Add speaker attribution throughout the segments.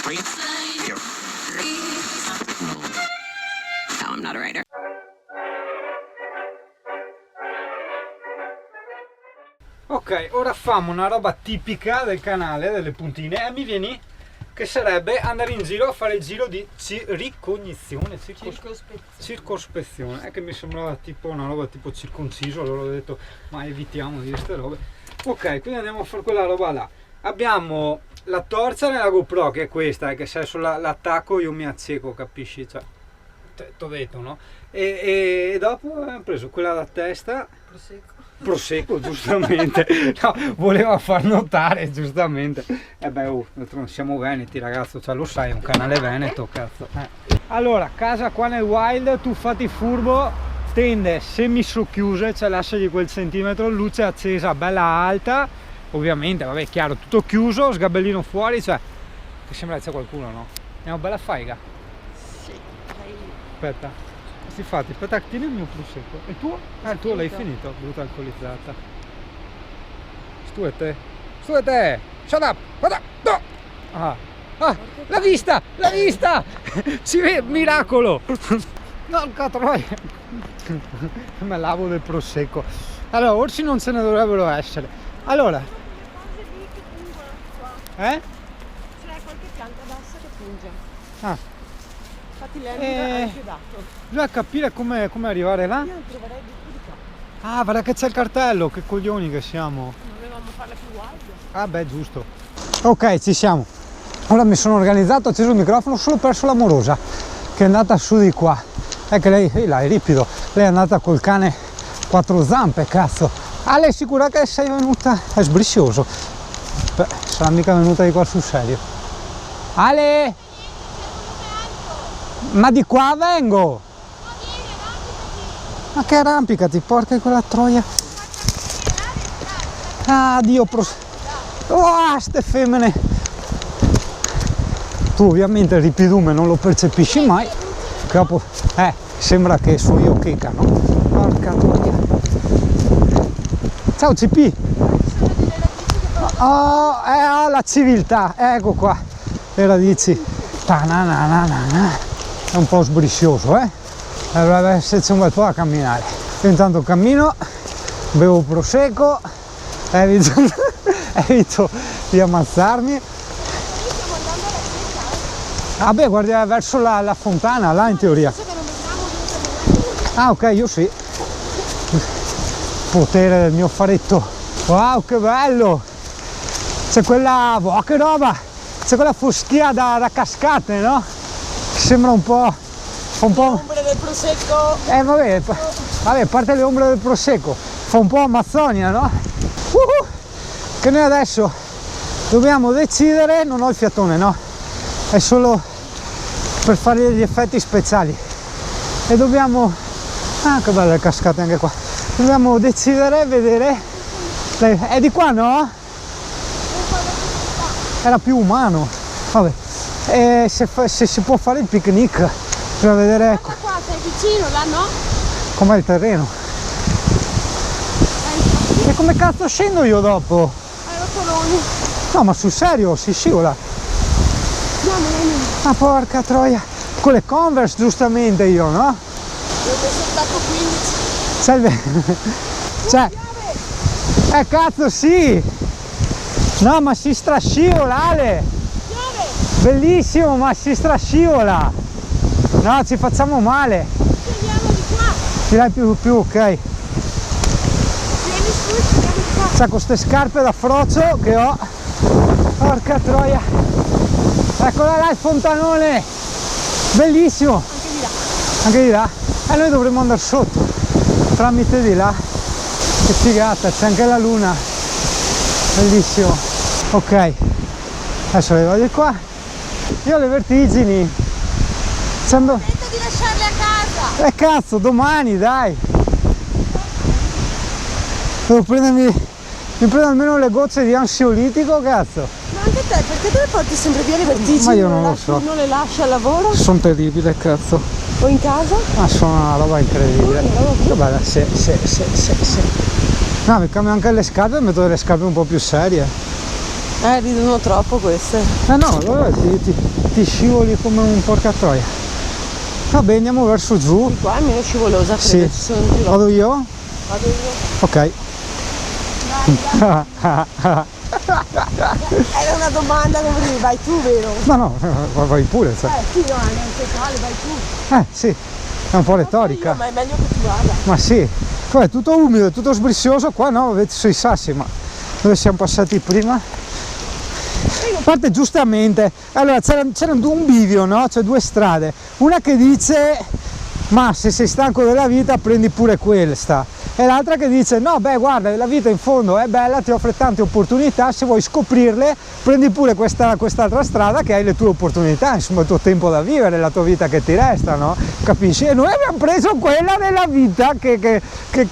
Speaker 1: No, I'm not a writer.
Speaker 2: Ok, ora facciamo una roba tipica del canale delle puntine e mi vieni che sarebbe andare in giro a fare il giro di ricognizione, circospezione, è che mi sembrava tipo una roba tipo circonciso, allora ho detto ma evitiamo di queste robe. Ok, quindi andiamo a fare quella roba là. Abbiamo la torcia nella GoPro, che è questa, che se adesso l'attacco io mi acceco, capisci? Cioè, t'ho detto, no? E dopo abbiamo preso quella da testa. Prosecco, giustamente. No, voleva far notare, giustamente. E beh, siamo veneti, ragazzo, cioè lo sai, è un canale veneto, cazzo. Allora, casa qua nel wild, tu fatti furbo, tende semi socchiuse, cioè lasciagli quel centimetro, luce accesa, bella alta, ovviamente, vabbè, chiaro, tutto chiuso, sgabellino fuori, cioè, che sembra che c'è qualcuno, no? È una bella faiga.
Speaker 1: Sì,
Speaker 2: Aspetta. Infatti, aspetta, tieni il mio prosecco. E il tuo? Ah, il tuo l'hai finito, brutta alcolizzata. Stu e te. Shut up! Guarda! No! Ah, l'ha vista! L'ha vista! Si vede, miracolo! No, catroia! Me lavo del prosecco. Allora, orsi non ce ne dovrebbero essere. Allora.
Speaker 1: c'è qualche pianta bassa che punge.
Speaker 2: Ah.
Speaker 1: Infatti lei ha chiedato.
Speaker 2: Bisogna capire come arrivare là.
Speaker 1: Io troverei di più di qua.
Speaker 2: Ah, guarda che c'è il cartello, che coglioni che siamo.
Speaker 1: Dovevamo farla più wild.
Speaker 2: Ah beh, giusto. Ok, ci siamo. Ora mi sono organizzato, ho acceso il microfono, ho solo perso l'amorosa che è andata su di qua. È che lei là, è ripido. Lei è andata col cane quattro zampe, cazzo. Ah, lei è sicura che sei venuta? È sbriscioso. Beh, sarà mica venuta di qua sul serio. Ale! Ma di qua vengo! Ma che arrampicati, porca quella troia! Ah, Dio, oh, ste femmine! Tu ovviamente il ripidume non lo percepisci mai, che dopo, sembra che sono io checca, no? Porca troia! Ciao CP! Oh, la civiltà, ecco qua, le radici. Ta-na-na-na-na-na. È un po' sbriscioso, dovrebbe esserci un bel po' da camminare. Io intanto cammino, bevo prosecco, evito di ammazzarmi. Vabbè, guardi verso la fontana, là in teoria. Ah ok, io sì. Potere del mio faretto. Wow, che bello! C'è quella, oh, che roba! C'è quella foschia da cascate, no? Sembra un po'...
Speaker 1: L'ombre del prosecco.
Speaker 2: Vabbè, a parte le ombre del prosecco, fa un po' Amazzonia, no? Che noi adesso dobbiamo decidere, non ho il fiatone, no? È solo per fare gli effetti speciali. E dobbiamo... Ah, che belle cascate anche qua. Dobbiamo decidere, vedere... È di qua, no? Era più umano. Vabbè. E se si può fare il picnic per vedere, ecco.
Speaker 1: Qua sei vicino, là no?
Speaker 2: Com'è il terreno. E come cazzo scendo io dopo?
Speaker 1: Rotoloni.
Speaker 2: No, ma sul serio, si scivola. Ma porca troia. Con le Converse giustamente io, no?
Speaker 1: Io ho messo il tacco 15.
Speaker 2: Cioè, cazzo sì. No, ma si strascivola, Ale. Bellissimo, ma si strascivola. No, ci facciamo male.
Speaker 1: Scendiamo di qua.
Speaker 2: Ti dai più, ok.
Speaker 1: Vieni su, scendiamo di qua.
Speaker 2: C'ha queste scarpe da frocio che ho. Porca troia. Eccola là il fontanone. Bellissimo.
Speaker 1: Anche di là.
Speaker 2: Anche di là. E noi dovremmo andare sotto. Tramite di là. Che figata, c'è anche la luna. Bellissimo. Ok. Adesso le vado di qua. Io ho le vertigini.
Speaker 1: Tenta di lasciarle a casa.
Speaker 2: Cazzo, domani dai. Devo prendermi. Mi prendo almeno le gocce di ansiolitico, cazzo.
Speaker 1: Ma anche te, perché te le porti sempre via le vertigini?
Speaker 2: Ma io non lo so.
Speaker 1: Non le lasci al lavoro?
Speaker 2: Sono terribile, cazzo.
Speaker 1: O in casa?
Speaker 2: Ma sono una roba incredibile. Che bella, sì. No, mi cambio anche le scarpe e metto delle scarpe un po' più serie.
Speaker 1: Ridono troppo queste.
Speaker 2: No, allora ti scivoli come un porca troia. Vabbè, andiamo verso giù.
Speaker 1: Di qua è meno scivolosa, credo.
Speaker 2: Sì.
Speaker 1: Ci sono più
Speaker 2: Vado io?
Speaker 1: Vado io.
Speaker 2: Ok.
Speaker 1: Era una domanda, come dire, vai tu, vero?
Speaker 2: No, vai pure. Cioè.
Speaker 1: Sì, no, è un totale, vai tu.
Speaker 2: Sì, è un po' retorica.
Speaker 1: Ma è meglio che tu vada.
Speaker 2: Ma sì, poi è tutto umido, è tutto sbriscioso, qua no, vedete sui sassi, ma dove siamo passati prima? A parte giustamente, allora c'era un bivio, no? C'è due strade, una che dice ma se sei stanco della vita prendi pure questa, e l'altra che dice no, beh guarda, la vita in fondo è bella, ti offre tante opportunità, se vuoi scoprirle prendi pure quest'altra strada che hai le tue opportunità, insomma il tuo tempo da vivere, la tua vita che ti resta, no? Capisci? E noi abbiamo preso quella della vita che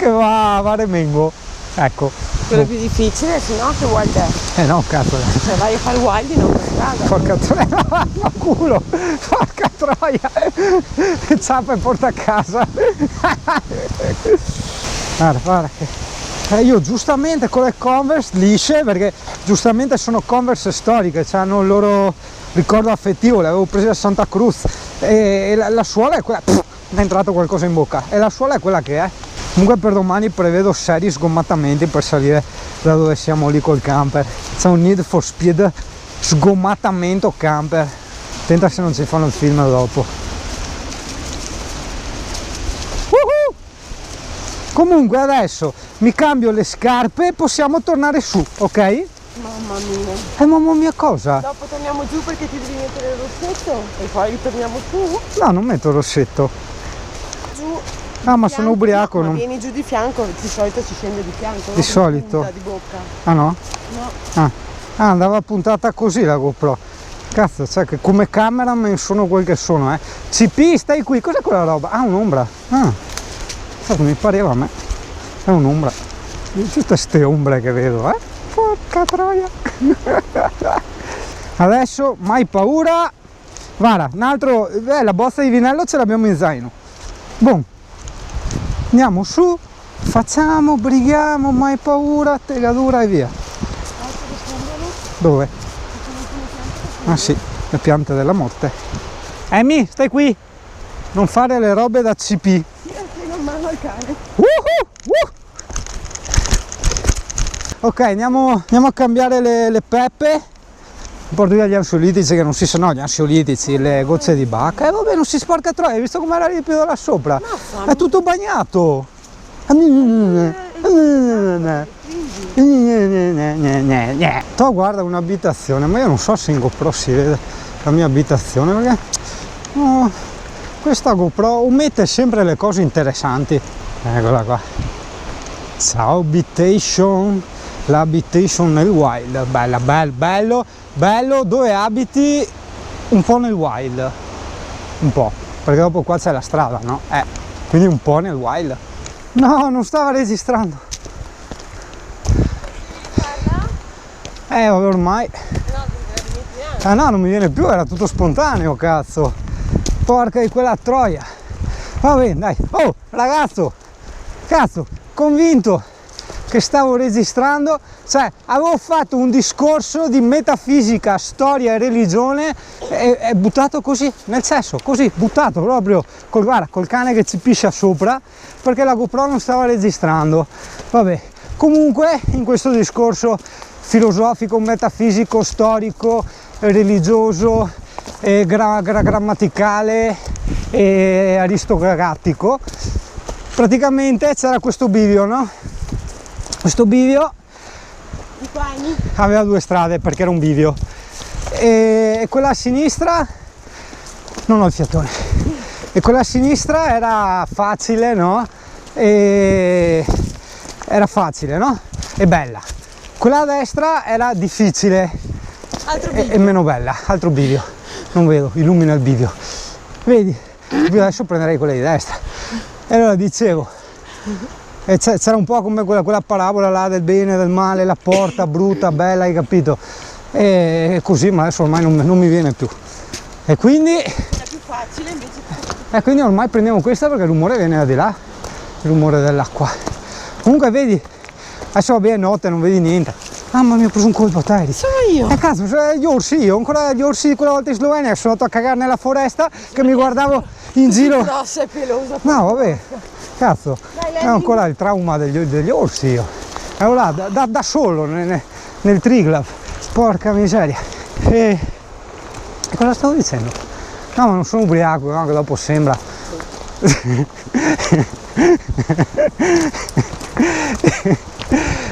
Speaker 2: va a remengo, ecco.
Speaker 1: Quello più difficile, se no che wild è?
Speaker 2: No, cazzo.
Speaker 1: Se vai a fare wild in una strada.
Speaker 2: Porca troia, ma culo, porca troia, ciapa e porta a casa. Guarda che io giustamente con le Converse lisce, perché giustamente sono Converse storiche, hanno il loro ricordo affettivo, le avevo prese a Santa Cruz e la suola è quella, mi è entrato qualcosa in bocca, e la suola è quella che è. Comunque per domani prevedo seri sgommattamenti per salire da dove siamo lì col camper. C'è un Need for Speed sgommattamento camper. Attenta se non ci fanno il film dopo. Comunque adesso mi cambio le scarpe e possiamo tornare su, ok?
Speaker 1: Mamma mia.
Speaker 2: Mamma mia cosa?
Speaker 1: Dopo torniamo giù perché ti devi mettere il rossetto e poi ritorniamo su?
Speaker 2: No, non metto il rossetto.
Speaker 1: Giù.
Speaker 2: Ah, ma sono ubriaco.
Speaker 1: Ma
Speaker 2: non...
Speaker 1: vieni giù di fianco, di solito si scende di fianco.
Speaker 2: Di solito?
Speaker 1: Di bocca.
Speaker 2: Ah no?
Speaker 1: No.
Speaker 2: Ah, andava puntata così la GoPro. Cazzo, cioè che come cameraman sono quel che sono, eh. CP, stai qui, cos'è quella roba? Ah, un'ombra. Ah, mi pareva a me. È un'ombra. Tutte ste ombre che vedo, eh. Porca troia. Adesso, mai paura. Guarda, un altro, la bozza di vinello ce l'abbiamo in zaino. Boom. Andiamo su, facciamo, brighiamo, mai paura, tegadura e via. Dove? Ah sì, le piante della morte. Amy, stai qui! Non fare le robe da CP.
Speaker 1: Io non mano al cane.
Speaker 2: Ok, andiamo a cambiare le peppe. Porto via gli ansiolitici che non si sa, no, gli ansiolitici, le gocce di bacca. E vabbè, non si sporca troia, hai visto com'era ripido là sopra? È tutto bagnato. Tu guarda un'abitazione, ma io non so se in GoPro si vede la mia abitazione, perché questa GoPro omette sempre le cose interessanti. Eccola qua. Ciao Habitation, l'habitation nel wild, bella, bello dove abiti un po' nel wild, un po', perché dopo qua c'è la strada, no? Quindi un po' nel wild. No, non stava registrando. Vabbè, ormai. Ah no, non mi viene più, era tutto spontaneo, cazzo. Porca di quella troia. Va bene, dai. Oh, ragazzo, cazzo, convinto che stavo registrando, cioè avevo fatto un discorso di metafisica, storia e religione e buttato così nel sesso, così buttato proprio col cane che ci piscia sopra perché la GoPro non stava registrando. Vabbè, comunque in questo discorso filosofico, metafisico, storico, religioso, grammaticale e aristocratico, praticamente c'era questo bivio, no? Questo bivio aveva due strade perché era un bivio e quella a sinistra non ho il fiatone, e quella a sinistra era facile, no? Era facile, no? E bella. Quella a destra era difficile e meno bella, altro bivio. Non vedo, illumina il bivio. Vedi? Io adesso prenderei quella di destra. E allora dicevo, e c'era un po' come quella parabola là del bene e del male, la porta brutta, bella, hai capito? E così, ma adesso ormai non mi viene più. E quindi... È
Speaker 1: più facile invece.
Speaker 2: E quindi ormai prendiamo questa perché il rumore viene da di là, il rumore dell'acqua. Comunque vedi, adesso va bene, notte, non vedi niente. Mamma mia, ho preso un colpo a te.
Speaker 1: Sono io.
Speaker 2: Cazzo, cioè, gli orsi, io ancora gli orsi di quella volta in Slovenia, sono andato a cagare nella foresta, che mi guardavo in giro.
Speaker 1: Grossa e pelosa.
Speaker 2: No, vabbè, cazzo,
Speaker 1: Dai,
Speaker 2: ho ancora il trauma degli orsi io. Ero là, da solo, nel Triglav. Porca miseria. E cosa stavo dicendo? No, ma non sono ubriaco, no, che dopo sembra.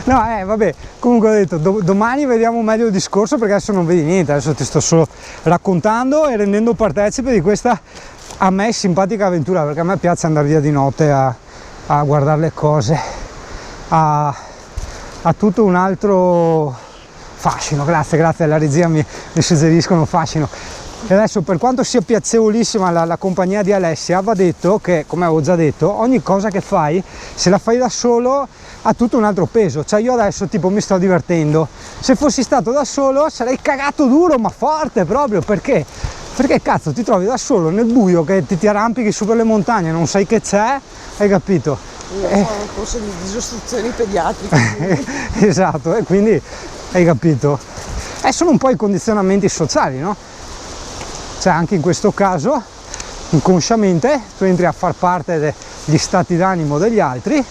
Speaker 2: No, vabbè, comunque ho detto, domani vediamo meglio il discorso, perché adesso non vedi niente, adesso ti sto solo raccontando e rendendo partecipe di questa a me simpatica avventura, perché a me piace andare via di notte a guardare le cose, a tutto un altro fascino. Grazie alla regia, mi suggeriscono fascino. E adesso, per quanto sia piacevolissima la compagnia di Alessia, va detto che, come avevo già detto, ogni cosa che fai, se la fai da solo, ha tutto un altro peso. Cioè io adesso tipo mi sto divertendo, se fossi stato da solo sarei cagato duro, ma forte proprio. Perché cazzo ti trovi da solo nel buio, che ti arrampichi su per le montagne, non sai che c'è, hai capito?
Speaker 1: Io ho un corso di disostruzioni pediatriche.
Speaker 2: Esatto, e quindi hai capito? Sono un po' i condizionamenti sociali, no? Cioè anche in questo caso, inconsciamente, tu entri a far parte degli stati d'animo degli altri,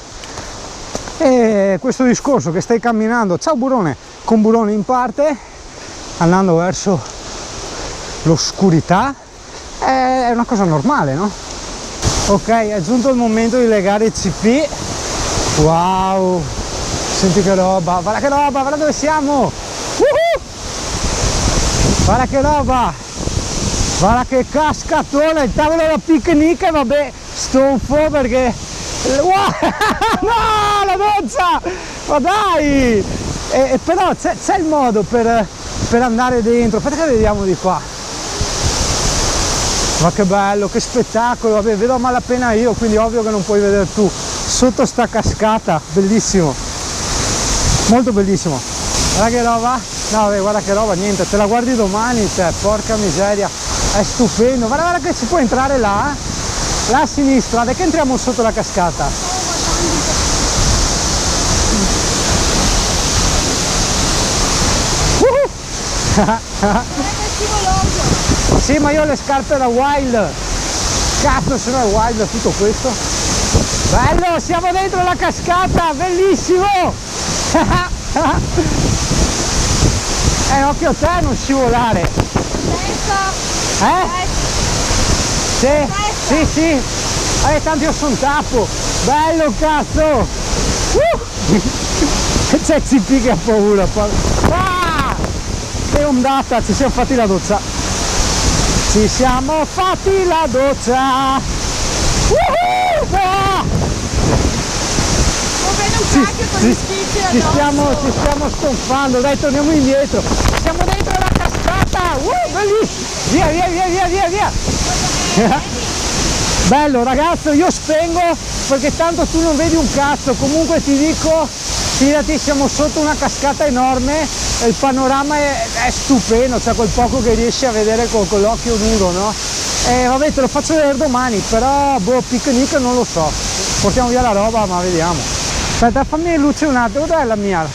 Speaker 2: e questo discorso che stai camminando, ciao Burone, con Burone in parte, andando verso l'oscurità, è una cosa normale, no? Ok, è giunto il momento di legare il CP. Wow, senti che roba, guarda dove siamo. Guarda che roba, guarda che cascatone, il tavolo da picnic, e vabbè, stonfo perché no, la doccia, ma dai. Però c'è il modo per andare dentro. Aspetta che vediamo di qua. Ma che bello, che spettacolo. Vabbè, vedo a malapena io, quindi ovvio che non puoi vedere tu. Sotto sta cascata, bellissimo, molto bellissimo. Guarda che roba. No vabbè, guarda che roba, niente, te la guardi domani, cioè, porca miseria, è stupendo. Guarda che si può entrare là a sinistra, dai che entriamo sotto la cascata. Sì, ma io ho le scarpe da wild. Cazzo, se no è wild tutto questo. Bello, siamo dentro la cascata, bellissimo. Occhio a te, non scivolare. Sì. Tanto io sono tappo. Bello, cazzo. C'è CP che ha paura. È ondata, ci siamo fatti la doccia. Ci stiamo stonfando, dai, torniamo indietro. Siamo dentro la cascata, bellissimo. Via. Bello ragazzo, io spengo perché tanto tu non vedi un cazzo. Comunque ti dico, fidati, siamo sotto una cascata enorme e il panorama è stupendo, cioè quel poco che riesci a vedere con l'occhio nudo, no? Vabbè, te lo faccio vedere domani, però picnic non lo so. Portiamo via la roba, ma vediamo. Aspetta, fammi luce un attimo, dov'è la mia?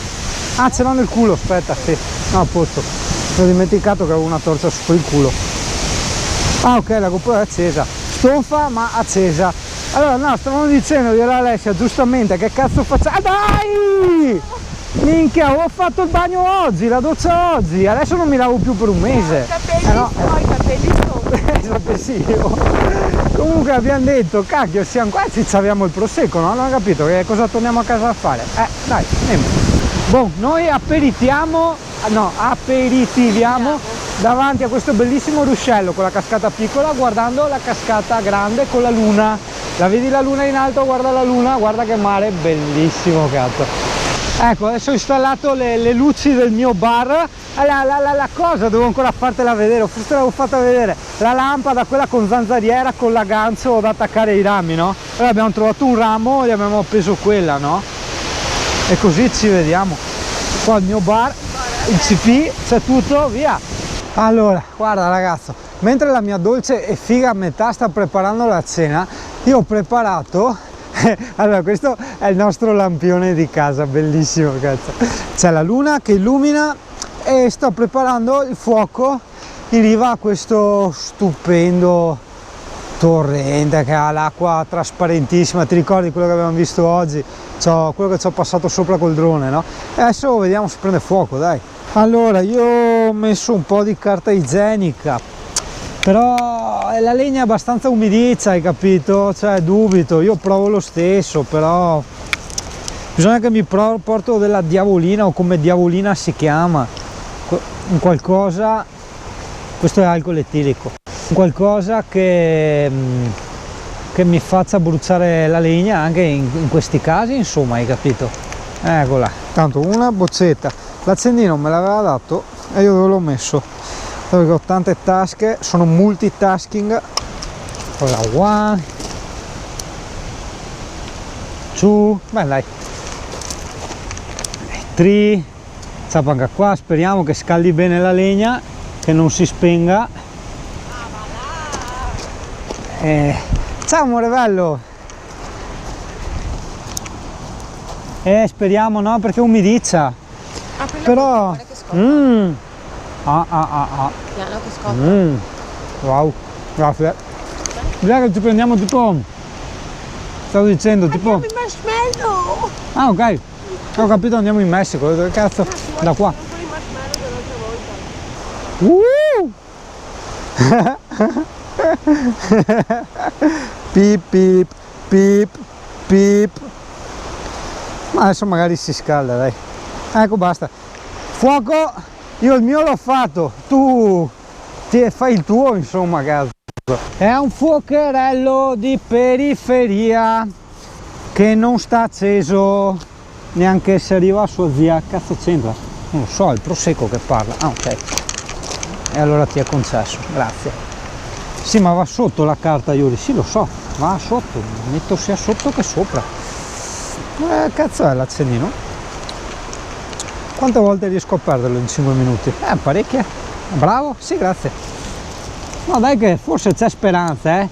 Speaker 2: Ah, ce l'ho nel culo, aspetta, sì. No, a posto. Mi ho dimenticato che avevo una torcia su il culo. Ah, ok, la GoPro è accesa. Stonfa, ma accesa. Allora, no, stavamo dicendo di Alessia, giustamente, che cazzo facciamo? Ah, dai! Minchia, ho fatto il bagno oggi, la doccia oggi. Adesso non mi lavo più per un mese.
Speaker 1: I capelli
Speaker 2: Esatto, sì, comunque abbiamo detto, cacchio, siamo qua e ci abbiamo il prosecco, no? Non ho capito che cosa torniamo a casa a fare. Dai, andiamo. Boh, noi aperitiviamo davanti a questo bellissimo ruscello con la cascata piccola, guardando la cascata grande con la luna. La vedi la luna in alto? Guarda la luna, guarda che mare bellissimo, cazzo. Ecco, adesso ho installato le luci del mio bar. La cosa devo ancora fartela vedere, forse l'avevo fatta vedere, la lampada, quella con zanzariera, con l'aggancio da attaccare i rami, no? Allora abbiamo trovato un ramo e abbiamo appeso quella, no? E così ci vediamo. Qua il mio bar, il CP, c'è tutto, via. Allora, guarda ragazzo, mentre la mia dolce e figa metà sta preparando la cena, io ho preparato Allora, questo è il nostro lampione di casa, bellissimo, cazzo. C'è la luna che illumina e sto preparando il fuoco in riva a questo stupendo torrente che ha l'acqua trasparentissima. Ti ricordi quello che abbiamo visto oggi? Quello che ci ho passato sopra col drone, no? E adesso vediamo se prende fuoco, dai. Allora, io ho messo un po' di carta igienica, però la legna è abbastanza umidiccia, hai capito? Cioè, dubito, io provo lo stesso, però bisogna che mi porto della diavolina, o come diavolina si chiama, un qualcosa, questo è alcol etilico, qualcosa che mi faccia bruciare la legna anche in questi casi, insomma, hai capito? Eccola, tanto una boccetta, l'accendino me l'aveva dato e io dove l'ho messo? Perché ho tante tasche, sono multitasking. Ora one, two, beh dai, three, anche qua, speriamo che scaldi bene la legna, che non si spenga. Ciao amore bello! Speriamo, no, perché umidiccia. Però
Speaker 1: Piano che scoppia.
Speaker 2: wow, grazie. Bisogna che ci prendiamo tipo, stavo dicendo, tipo...
Speaker 1: Andiamo in marshmallow!
Speaker 2: Ah, ok, ho capito, andiamo in Messico, dove cazzo? Da qua.
Speaker 1: I marshmallow dell'altra volta.
Speaker 2: Pip pip pip pip. Ma adesso magari si scalda, dai. Ecco, basta. Fuoco, io il mio l'ho fatto, tu fai il tuo, insomma, cazzo. È un fuocherello di periferia che non sta acceso neanche se arriva a sua zia. Cazzo c'entra? Non lo so, è il prosecco che parla. Ah, ok. E allora ti è concesso, grazie. Sì, ma va sotto la carta, Yuri, sì, lo so, va sotto, metto sia sotto che sopra. Cazzo è l'accendino? Quante volte riesco a perderlo in 5 minuti? Parecchie. Bravo, sì, grazie. No, dai che forse c'è speranza,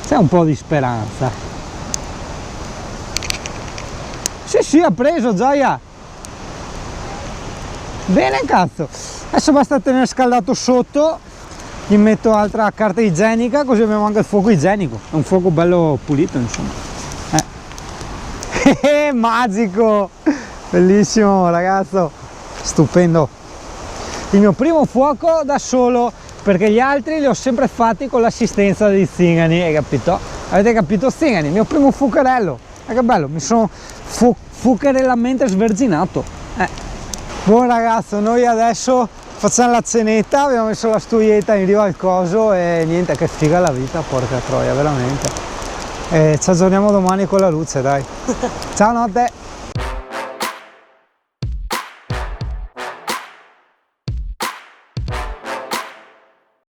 Speaker 2: C'è un po' di speranza. Sì, sì, ha preso, gioia. Bene, cazzo. Adesso basta tenere scaldato sotto. Gli metto altra carta igienica, così abbiamo anche il fuoco igienico. È un fuoco bello pulito, insomma. Magico! Bellissimo, ragazzo, stupendo. Il mio primo fuoco da solo, perché gli altri li ho sempre fatti con l'assistenza dei zingani, hai capito? Avete capito, zingani? Il mio primo fuocherello. Che bello, mi sono fuocherellamente sverginato. Buon ragazzo, noi adesso facciamo la cenetta, abbiamo messo la stuietta in riva al coso e niente, che figa la vita, porca troia, veramente. Ci aggiorniamo domani con la luce, dai. Ciao notte!